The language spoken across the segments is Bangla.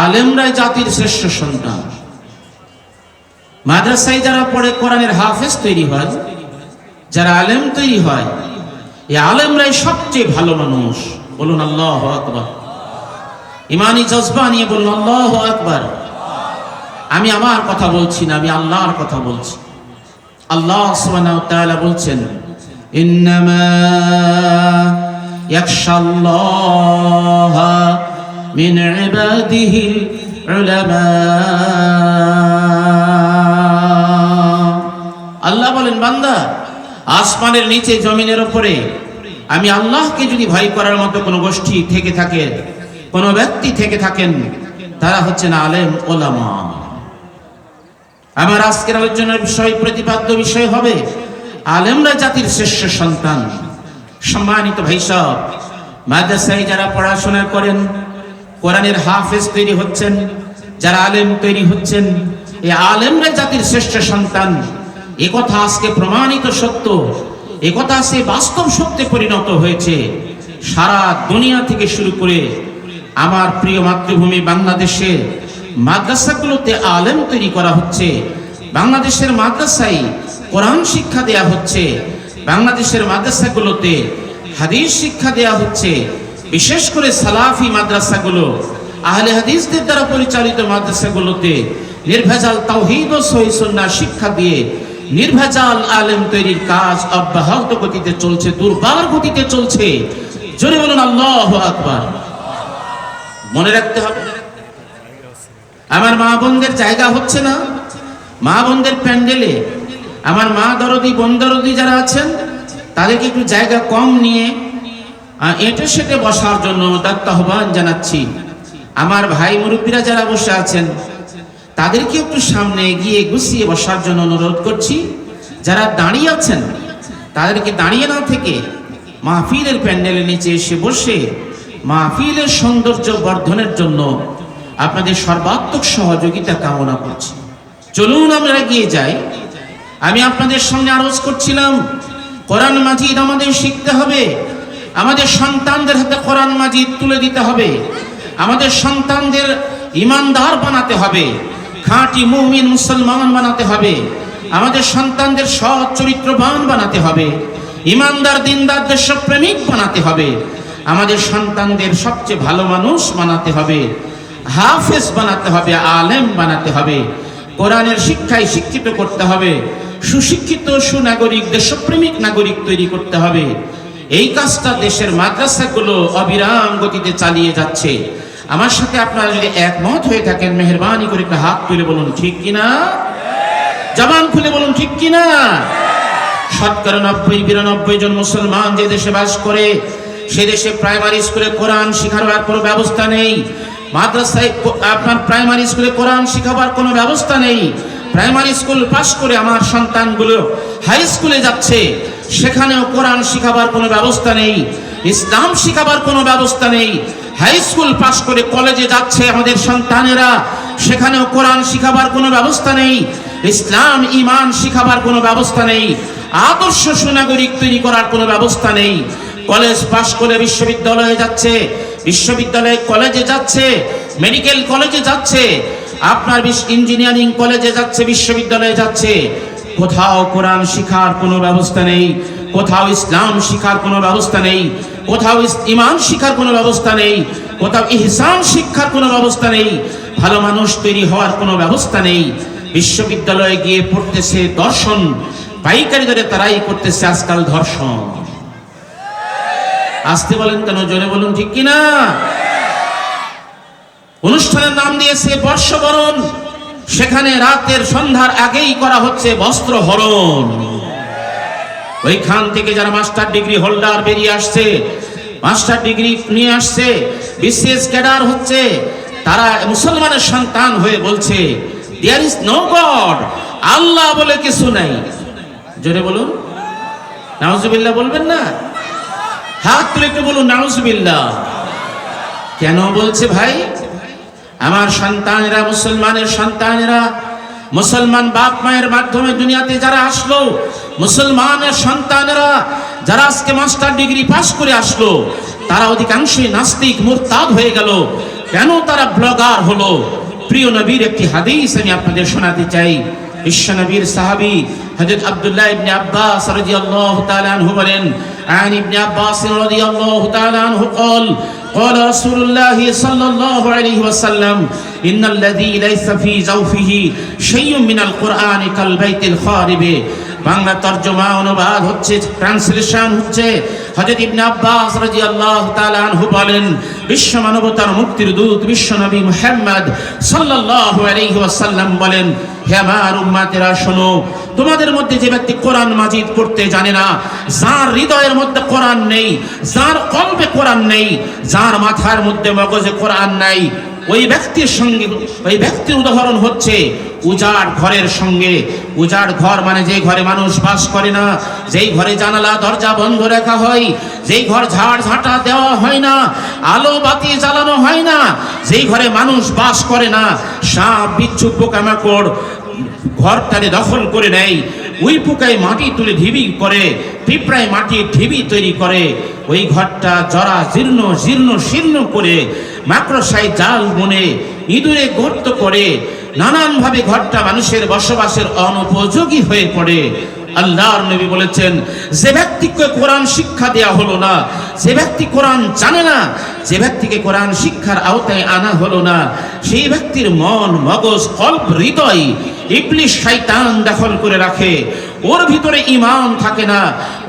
আলেমরাই জাতির শ্রেষ্ঠ সন্তান। মাদ্রাসায় যারা পড়ে কোরআনের হাফেজ তৈরি হয়, যারা আলেম তৈরি হয়, এই আলেমরাই সবচেয়ে ভালো মানুষ। বলুন আল্লাহু আকবার। ইমানি জজবা নিয়ে বলুন আল্লাহু আকবার। আমি আমার কথা বলছি না, আমি আল্লাহর কথা বলছি। আল্লাহ সুবহানাহু ওয়া তাআলা বলছেন, ইন্নামা ইয়াখশাল্লাহা মিন ইবাদিহিল উলামা। আল্লাহ বলেন, বান্দা, আসমানের নিচে জমিনের উপরে আমি আল্লাহকে যদি ভয় করার মতো কোনো গোষ্ঠী থেকে থাকে, কোনো ব্যক্তি থেকে থাকেন, তারা হচ্ছেন আলেম ওলামা। আমার আজকের আলোচনার বিষয়, প্রতিপাদ্য বিষয় হবে আলেমরা জাতির শ্রেষ্ঠ সন্তান। সম্মানিত ভাই সাহেব, মাদ্রাসায় যারা পড়াশোনা করেন, কোরআনের হাফেজ তৈরি হচ্ছেন, যারা আলেম তৈরি হচ্ছেন, এই আলেমরা জাতির শ্রেষ্ঠ সন্তান। এ কথা আজকে প্রমাণিত সত্য, এ কথা আজকে বাস্তব সত্যে পরিণত হয়েছে। সারা দুনিয়া থেকে শুরু করে আমার প্রিয় মাতৃভূমি বাংলাদেশে মাদ্রাসাগুলোতে আলেম তৈরি করা হচ্ছে। বাংলাদেশের মাদ্রাসায় কোরআন শিক্ষা দেয়া হচ্ছে, বাংলাদেশের মাদ্রাসাগুলোতে হাদিস শিক্ষা দেয়া হচ্ছে। বিশেষ করে সালাফি মাদ্রাসাগুলো, আহলে হাদিসদের দ্বারা পরিচালিত মাদ্রাসাগুলোতে নির্ভেজাল তাওহীদ ও সহিহ সুন্নাহ শিক্ষা দিয়ে নির্ভেজাল আলেম তৈরির কাজ অব্যাহত গতিতে চলছে, দুর্বার গতিতে চলছে। জোরে বলুন আল্লাহু আকবার। মনে রাখতে হবে, আমার মা বোনদের জায়গা হচ্ছে না। মা বোনদের প্যান্ডেলে আমার মা দরদি, বোন দরদি যারা আছেন, তাদেরকে একটু জায়গা কম নিয়ে এঁটে সেটে বসার জন্য আহ্বান জানাচ্ছি। আমার ভাই মুরব্বীরা যারা বসে আছেন, তাদেরকে একটু সামনে এগিয়ে গুছিয়ে বসার জন্য অনুরোধ করছি। যারা দাঁড়িয়ে আছেন, তাদেরকে দাঁড়িয়ে না থেকে মাহফিলের প্যান্ডেলের নিচে এসে বসে মাহফিলের সৌন্দর্য বর্ধনের জন্য আপনাদের সর্বাত্মক সহযোগিতা কামনা করছি। চলুন আমরা এগিয়ে যাই। আমি আপনাদের সামনে আরজ করছিলাম, কোরআন মাজিদ আমাদের শিখতে হবে, আমাদের সন্তানদের হাতে কোরআন মাজিদ তুলে দিতে হবে, আমাদের সন্তানদের ইমানদার বানাতে হবে, খাঁটি মুমিন মুসলমান বানাতে হবে, আমাদের সন্তানদের সৎ চরিত্রবান বানাতে হবে, ইমানদার দিনদার দেশপ্রেমিক বানাতে হবে, আমাদের সন্তানদের সবচেয়ে ভালো মানুষ বানাতে হবে, হাফেজ বানাতে হবে, আলেম বানাতে হবে, কোরআনের শিক্ষায় শিক্ষিত করতে হবে, সুশিক্ষিত সুনাগরিক দেশপ্রেমিক নাগরিক তৈরি করতে হবে। এই কাজটা দেশের মাদ্রাসাগুলো অবিরাম গতিতে চালিয়ে যাচ্ছে। আমার সাথে আপনারা যদি একমত হয়ে থাকেন, মেহেরবানি করে একটা হাত তুলে বলুন ঠিক কিনা, জবান খুলে বলুন ঠিক কিনা। শতকরা 90-92 জন মুসলমান যে দেশে বাস করে, সে দেশে প্রাইমারি স্কুলে কোরআন শিখাবার কোনো ব্যবস্থা নেই। মাদ্রাসায় আপনার প্রাইমারি স্কুলে কোরআন শিখাবার কোনো ব্যবস্থা নেই। প্রাইমারি স্কুল পাস করে আমার সন্তানগুলো হাই স্কুলে যাচ্ছে, সেখানেও কোরআন শিখাবার কোনো ব্যবস্থা নেই, ইসলাম শিখাবার কোনো ব্যবস্থা নেই। হাই স্কুল পাস করে কলেজে যাচ্ছে আমাদের সন্তানেরা, সেখানেও কোরআন শিখাবার কোনো ব্যবস্থা নেই, ইসলাম ঈমান শিখাবার কোনো ব্যবস্থা নেই, আদর্শ সুনাগরিক তৈরি করার কোনো ব্যবস্থা নেই। কলেজ পাস করে বিশ্ববিদ্যালয়ে যাচ্ছে, বিশ্ববিদ্যালয়ে কলেজে যাচ্ছে, মেডিকেল কলেজে যাচ্ছে, আপনার ইঞ্জিনিয়ারিং কলেজে যাচ্ছে, বিশ্ববিদ্যালয়ে যাচ্ছে, কোথাও কোরআন শিখার কোনো ব্যবস্থা নেই, কোথাও ইসলাম শিখার কোনো ব্যবস্থা নেই, কোথাও ঈমান শিখার কোনো ব্যবস্থা নেই, কোথাও ইহসান শিক্ষার কোনো ব্যবস্থা নেই, ভালো মানুষ তৈরি হওয়ার কোনো ব্যবস্থা নেই। বিশ্ববিদ্যালয়ে গিয়ে পড়তেছে দর্শন, পাইকারি দরে তারাই করতেছে আজকাল ধর্ষণ। আসতে বলেন কেন, জোরে বলুন ঠিক কিনা। অনুষ্ঠানের নাম দিয়েছে বর্ষবরণ, সেখানে রাতের সন্ধ্যার আগেই করা হচ্ছে বস্ত্র হরণ। ওইখান থেকে যারা মাস্টার ডিগ্রি হোল্ডার বেরিয়ে আসছে, মাস্টার ডিগ্রি নিয়ে আসছে, বিসিএস ক্যাডার হচ্ছে, তারা মুসলমানের সন্তান হয়ে বলছে দেয়ার ইজ নো গড, আল্লাহ বলে কিছু নাই। জোরে বলুন নাউজুবিল্লাহ, বলবেন না? হাত তুলে একটু বলুন নাউজুবিল্লাহ। কেন বলছে ভাই? আমার সন্তানেরা, মুসলমানের সন্তানেরা, মুসলমান বাপ মায়ের মাধ্যমে দুনিয়াতে যারা আসলো, মুসলমানের সন্তানেরা যারা আজকে মাস্টার ডিগ্রি পাস করে আসলো, তারা অধিকাংশই নাস্তিক মুরতাদ হয়ে গেল। কেন তারা ব্লগার হলো? প্রিয় নবীর একটি হাদিস আমি আপনাদের শোনাতে চাই। বিশ্ব নবীর সাহাবী হযরত আব্দুল্লাহ ইবনে আব্বাস রাদিয়াল্লাহু তাআলা আনহু বলেন, আন ইবনে আব্বাস রাদিয়াল্লাহু তাআলা আনহু قال قال رسول الله صلى الله عليه وسلم ان الذي ليس في جوفه شيء من القران كالبيت الخارب। বাংলা তরজমা অনুবাদ হচ্ছে, ট্রান্সলেশন হচ্ছে, হযরত ইবনে আব্বাস রাদিয়াল্লাহু তাআলা আনহু বলেন, বিশ্ব মানবতার মুক্তির দূত বিশ্ব নবী মুহাম্মদ সাল্লাল্লাহু আলাইহি ওয়াসাল্লাম বলেন, হে আমার উম্মতেরা শোনো, তোমাদের মধ্যে যে ব্যক্তি কোরআন মাজিদ পড়তে জানে না, যার হৃদয়ের মধ্যে কোরআন নেই, যার কলবে কোরআন নেই, যার মাথার মধ্যে মগজে কোরআন নাই, ওই ব্যক্তির সঙ্গে, ওই ব্যক্তির উদাহরণ হচ্ছে উজাড় ঘরের সঙ্গে। উজাড় ঘর মানে যে ঘরে মানুষ বাস করে না, যেই ঘরে জানালা দরজা বন্ধ রাখা হয়, যেই ঘর ঝাড় ঝাঁটা দেওয়া হয় না, আলো বাতি জ্বালানো হয় না, যেই ঘরে মানুষ বাস করে না, সাপ বিচ্ছু পোকামাকড় ঘরটাকে দখল করে নেয়, ওই পোকায় মাটি তুলে ঢিবি করে, পিঁপড়ায় মাটির ঢিবি তৈরি করে, ওই ঘরটা জরা জীর্ণ জীর্ণ শীর্ণ করে, মাকড়সায় জাল বুনে, ইঁদুরে গর্ত করে, নানানভাবে ঘরটা মানুষের বসবাসের অনুপযোগী হয়ে পড়ে। আল্লাহর নবী বলেছেন, যে ব্যক্তিকে কোরআন শিক্ষা দেয়া হলো না, যে ব্যক্তি কোরআন জানে না, যে ব্যক্তিকে কোরআন শিক্ষার আওতায় আনা হলো না, সেই ব্যক্তির মন, মগজ, কল্প, হৃদয় ইবলিশ শয়তান দখল করে রাখে। ওর ভিতরে ঈমান থাকে না,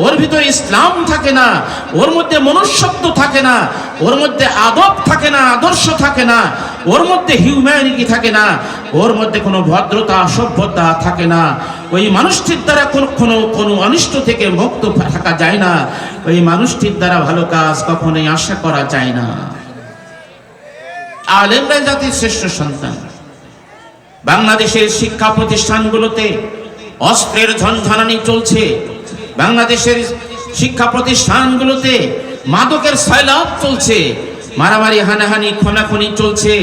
ওর ভিতরে ইসলাম থাকে না, ওর মধ্যে মনুষ্যত্ব থাকে না, ওর মধ্যে আদব থাকে না, আদর্শ থাকে না, ওর মধ্যে হিউম্যানিটি থাকে না, ওর মধ্যে কোনো ভদ্রতা সভ্যতা থাকে না। ওই মানুষটির দ্বারা কোনো অনিষ্ট থেকে মুক্ত থাকা যায় না, ওই মানুষটির দ্বারা ভালো কাজ কখনোই আশা করা যায় না। আলেমরা জাতির শ্রেষ্ঠ সন্তান। বাংলাদেশের শিক্ষা প্রতিষ্ঠানগুলোতে অস্ত্রের ঝনঝনানি চলছে, বাংলাদেশের শিক্ষা প্রতিষ্ঠানগুলোতে মাদকের সয়লাব চলছে, মারামারি হানাহানি খুনাখুনি চলছে,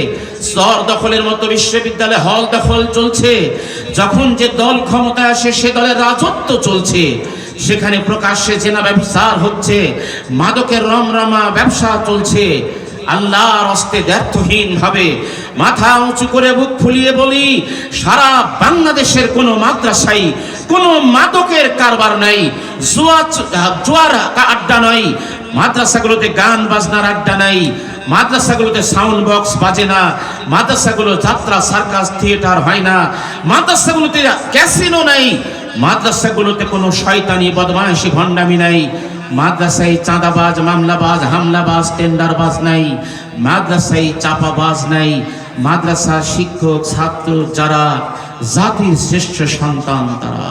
স্তর দখলের মতো বিশ্ববিদ্যালয় হল দখল চলছে। যখন যে দল ক্ষমতায় আসে সে দলের রাজত্ব চলছে, সেখানে প্রকাশ্যে জেনা ব্যভিচার হচ্ছে, মাদকের রমরমা ব্যবসা চলছে। আল্লাহর হস্তে দ্ব্যর্থহীন ভাবে মাথা উঁচু করে বুক ফুলিয়ে বলি, সারা বাংলাদেশের কোনো মাদ্রাসায় কোনো মাদকের কারবার নাই, জুয়ার আড্ডা নাই, মাদ্রাসাগুলোতে গান বাজনার আড্ডা নাই, মাদ্রাসাগুলোতে সাউন্ড বক্স বাজে না, মাদ্রাসাগুলো যাত্রা সার্কাস থিয়েটার হয় না, মাদ্রাসাগুলোতে ক্যাসিনো নাই, মাদ্রাসাগুলোতে কোনো শয়তানি বদমাইশি ভণ্ডামি নাই, মাদ্রাসায় চাঁদাবাজ, মামলাবাজ, হামলাবাজ, টেন্ডারবাজ নাই, মাদ্রাসায় চাপাবাজ নাই। মাদ্রাসা শিক্ষক ছাত্র যারা জাতির শ্রেষ্ঠ সন্তান, তারা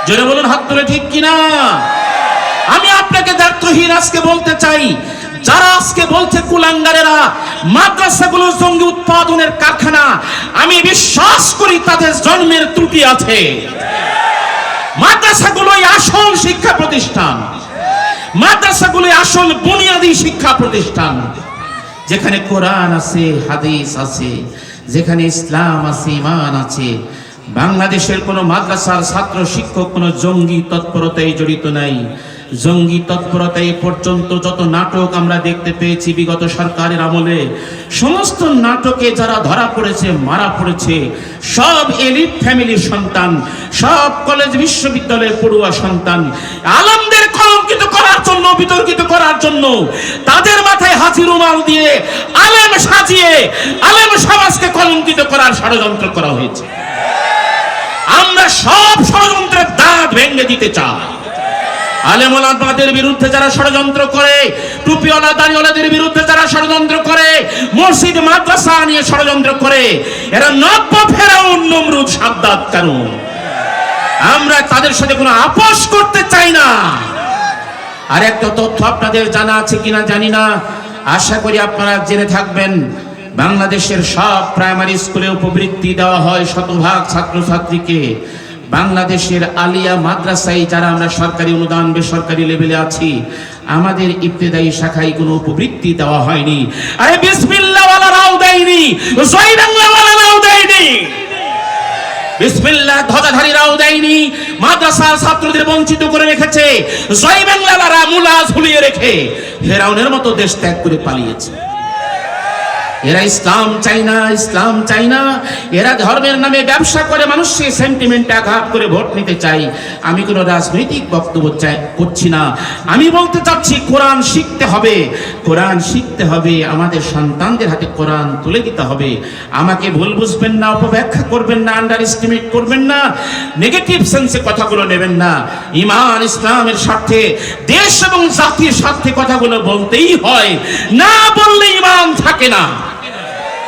জোরে বলুন হাত তুলে ঠিক কিনা? আমি আপনাকে দ্ব্যর্থহীন আজকে বলতে চাই, যারা আজকে বলছে কুলাঙ্গারেরা মাদ্রাসাগুলো জঙ্গি উৎপাদনের কারখানা, আমি বিশ্বাস করি তাদের জন্মের ত্রুটি আছে। মাদ্রাসাগুলোই আসল শিক্ষা প্রতিষ্ঠান, মাদ্রাসাগুলোই আসল বুনিয়াদী শিক্ষা প্রতিষ্ঠান, যেখানে কোরআন আছে, হাদিস আছে, যেখানে ইসলাম আছে, ঈমান আছে। বাংলাদেশের কোনো মাদ্রাসার ছাত্র শিক্ষক কোনো জঙ্গি তৎপরতায় জড়িত নাই। জঙ্গি তৎপরতায় পর্যন্ত যত নাটক আমরা দেখতে পেয়েছি বিগত সরকারের আমলে, সমস্ত নাটকে যারা ধরা পড়েছে, মারা পড়েছে, সব এলিট ফ্যামিলির সন্তান, সব কলেজ বিশ্ববিদ্যালয়ের পড়ুয়া সন্তান। আলেমদের কলঙ্কিত করার জন্য, বিতর্কিত করার জন্য তাদের মাথায় হাসি রুমাল দিয়ে আলেম সাজিয়ে আলেম সমাজকে কলঙ্কিত করার ষড়যন্ত্র করা হয়েছে। আমরা সব ষড়যন্ত্রের দাঁত ভেঙে দিতে চাই। আলেম ওলামাদের বিরুদ্ধে যারা ষড়যন্ত্র করে, টুপিওয়ালা দাড়িওয়ালাদের বিরুদ্ধে যারা ষড়যন্ত্র করে, মসজিদ মাদ্রাসা নিয়ে ষড়যন্ত্র করে, এরা নব্য ফেরাউন, নমরুদ, সাদ্দাত কারুন। আমরা তাদের সাথে কোনো আপোষ করতে চাই না। আর একটা তথ্য আপনাদের জানা আছে কিনা জানি না, আশা করি আপনারা জেনে থাকবেন। বাংলাদেশের সব প্রাইমারি স্কুলে উপবৃত্তি দেওয়া হয় শতভাগ ছাত্রছাত্রীকে। বাংলাদেশের আলিয়া মাদ্রাসায় যারা আমরা সরকারি অনুদান বেসরকারি লেভেলে আছি, আমাদের ইবতেদায়ী শাখায় কোনো উপবৃত্তি দেওয়া হয়নি। আরে বিসমিল্লাহ ওয়ালারাও দেয়নি, জয় বাংলা ওয়ালারাও দেয়নি, বিসমিল্লাহ ধ্বজাধারীরাও দেয়নি। মাদ্রাসার ছাত্রদের বঞ্চিত করে রেখেছে, জয় বাংলারা মুলা ঝুলিয়ে রেখে ফেরাউনের মতো দেশ ত্যাগ করে পালিয়েছে। এরা ইসলাম চাই না, ইসলাম চাই না। এরা ধর্মের নামে ব্যবসা করে মানুষের সেন্টিমেন্টে আঘাত করে ভোট নিতে চাই। আমি কোনো রাজনৈতিক বক্তব্য করছি না, আমি বলতে চাচ্ছি কোরআন শিখতে হবে, কোরআন শিখতে হবে, আমাদের সন্তানদের হাতে কোরআন তুলে দিতে হবে। আমাকে ভুল বুঝবেন না, অপব্যাখ্যা করবেন না, আন্ডার এস্টিমেট করবেন না, নেগেটিভ সেন্সে কথাগুলো নেবেন না। ঈমান ইসলামের স্বার্থে, দেশ এবং জাতির স্বার্থে কথাগুলো বলতেই হয়, না বললে ঈমান থাকে না।